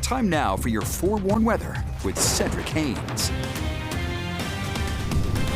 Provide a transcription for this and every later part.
Time now for your forewarned weather with Cedric Haynes.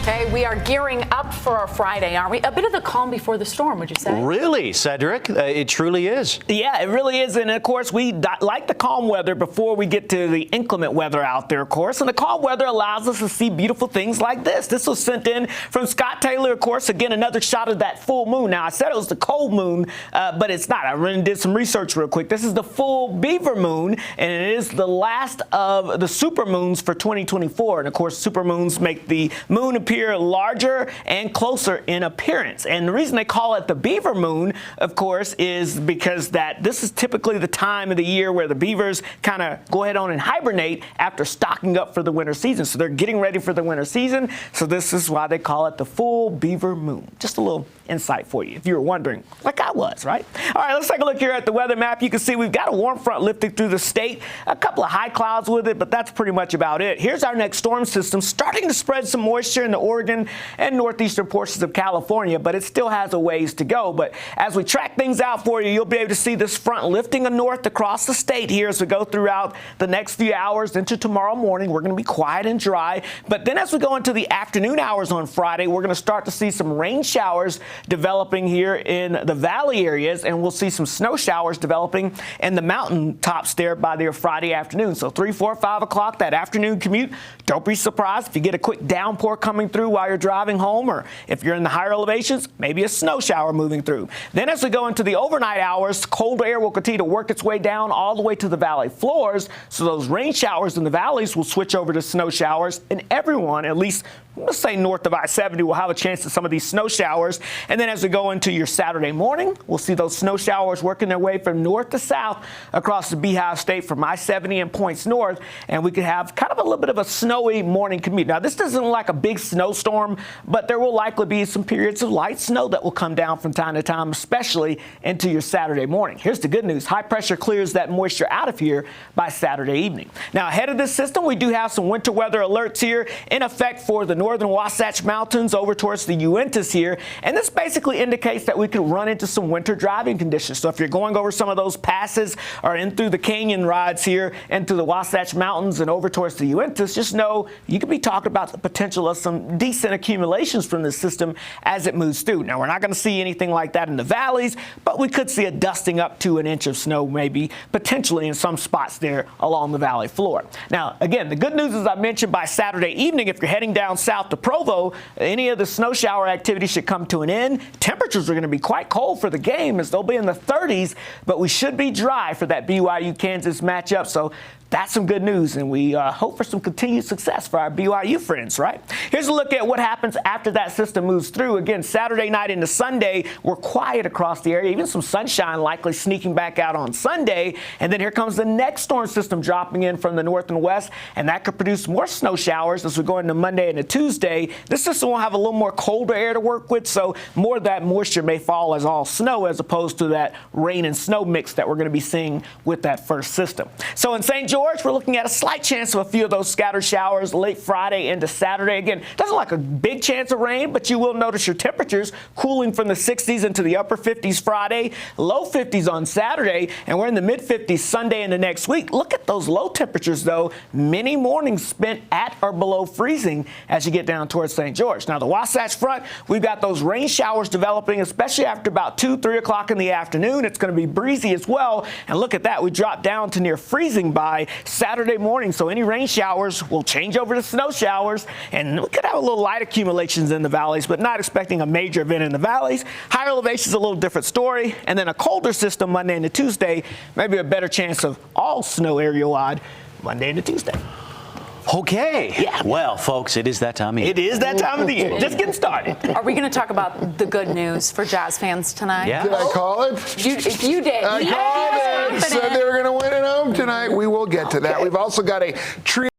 Okay, we are gearing up for our Friday, aren't we? A bit of the calm before the storm, would you say? Really, Cedric? It truly is. Yeah, it really is. And, of course, we like the calm weather before we get to the inclement weather out there, of course. And the calm weather allows us to see beautiful things like this. This was sent in from Scott Taylor, of course. Again, another shot of that full moon. Now, I said it was the cold moon, but it's not. I really did some research real quick. This is the full beaver moon, and it is the last of the super moons for 2024. And, of course, super moons make the moon appear larger and closer in appearance. And the reason they call it the beaver moon, of course, is because that this is typically the time of the year where the beavers kind of go ahead on and hibernate after stocking up for the winter season. So they're getting ready for the winter season. So this is why they call it the full beaver moon. Just a little insight for you if you were wondering, like I was, right? All right, let's take a look here at the weather map. You can see we've got a warm front lifting through the state, a couple of high clouds with it, but that's pretty much about it. Here's our next storm system starting to spread some moisture in the Oregon and northeastern portions of California, but it still has a ways to go. But as we track things out for you, you'll be able to see this front lifting north across the state here as we go throughout the next few hours into tomorrow morning. We're going to be quiet and dry, but then as we go into the afternoon hours on Friday, we're going to start to see some rain showers developing here in the valley areas, and we'll see some snow showers developing in the mountain tops there by their Friday afternoon. So 3, 4, 5 o'clock, that afternoon commute, don't be surprised if you get a quick downpour coming through while you're driving home, or if you're in the higher elevations, maybe a snow shower moving through. Then as we go into the overnight hours, colder air will continue to work its way down all the way to the valley floors. So those rain showers in the valleys will switch over to snow showers, and everyone, at least let's say north of I-70, will have a chance at some of these snow showers. And then as we go into your Saturday morning, we'll see those snow showers working their way from north to south across the Beehive State from I-70 and points north. And we could have kind of a little bit of a snowy morning commute. Now, this doesn't look like a big snowstorm, but there will likely be some periods of light snow that will come down from time to time, especially into your Saturday morning. Here's the good news. High pressure clears that moisture out of here by Saturday evening. Now, ahead of this system, we do have some winter weather alerts here in effect for the northern Wasatch Mountains over towards the Uintas here. And this basically indicates that we could run into some winter driving conditions. So if you're going over some of those passes or in through the canyon rides here into the Wasatch Mountains and over towards the Uintas, just know you could be talking about the potential of some decent accumulations from this system as it moves through. Now, we're not going to see anything like that in the valleys, but we could see a dusting up to an inch of snow maybe potentially in some spots there along the valley floor. Now, again, the good news, as I mentioned, by Saturday evening, if you're heading down south to Provo, any of the snow shower activity should come to an end. Temperatures are going to be quite cold for the game as they'll be in the 30s, but we should be dry for that BYU-Kansas matchup. So that's some good news, and we hope for some continued success for our BYU friends, right? Here's a look at what happens after that system moves through. Again, Saturday night into Sunday, we're quiet across the area, even some sunshine likely sneaking back out on Sunday. And then here comes the next storm system dropping in from the north and west, and that could produce more snow showers as we go into Monday and Tuesday. This system will have a little more colder air to work with, so more of that moisture may fall as all snow as opposed to that rain and snow mix that we're going to be seeing with that first system. So in St. George, we're looking at a slight chance of a few of those scattered showers late Friday into Saturday. Again, doesn't look like a big chance of rain, but you will notice your temperatures cooling from the 60s into the upper 50s Friday, low 50s on Saturday, and we're in the mid 50s Sunday into next week. Look at those low temperatures, though. Many mornings spent at or below freezing as you get down towards St. George. Now, the Wasatch Front, we've got those rain showers developing, especially after about 2, 3 o'clock in the afternoon. It's going to be breezy as well. And look at that. We dropped down to near freezing by Saturday morning. So any rain showers will change over to snow showers. And we could have a little light accumulations in the valleys, but not expecting a major event in the valleys. Higher elevations, a little different story. And then a colder system Monday into Tuesday, maybe a better chance of all snow area-wide Monday into Tuesday. Okay. Yeah. Well, folks, it is that time of year. It is that time of the year. Just getting started. Are we going to talk about the good news for Jazz fans tonight? Yeah. Did I call it? You did. I called it. Said they were going to win at home tonight. We will get to that. Okay. We've also got a trio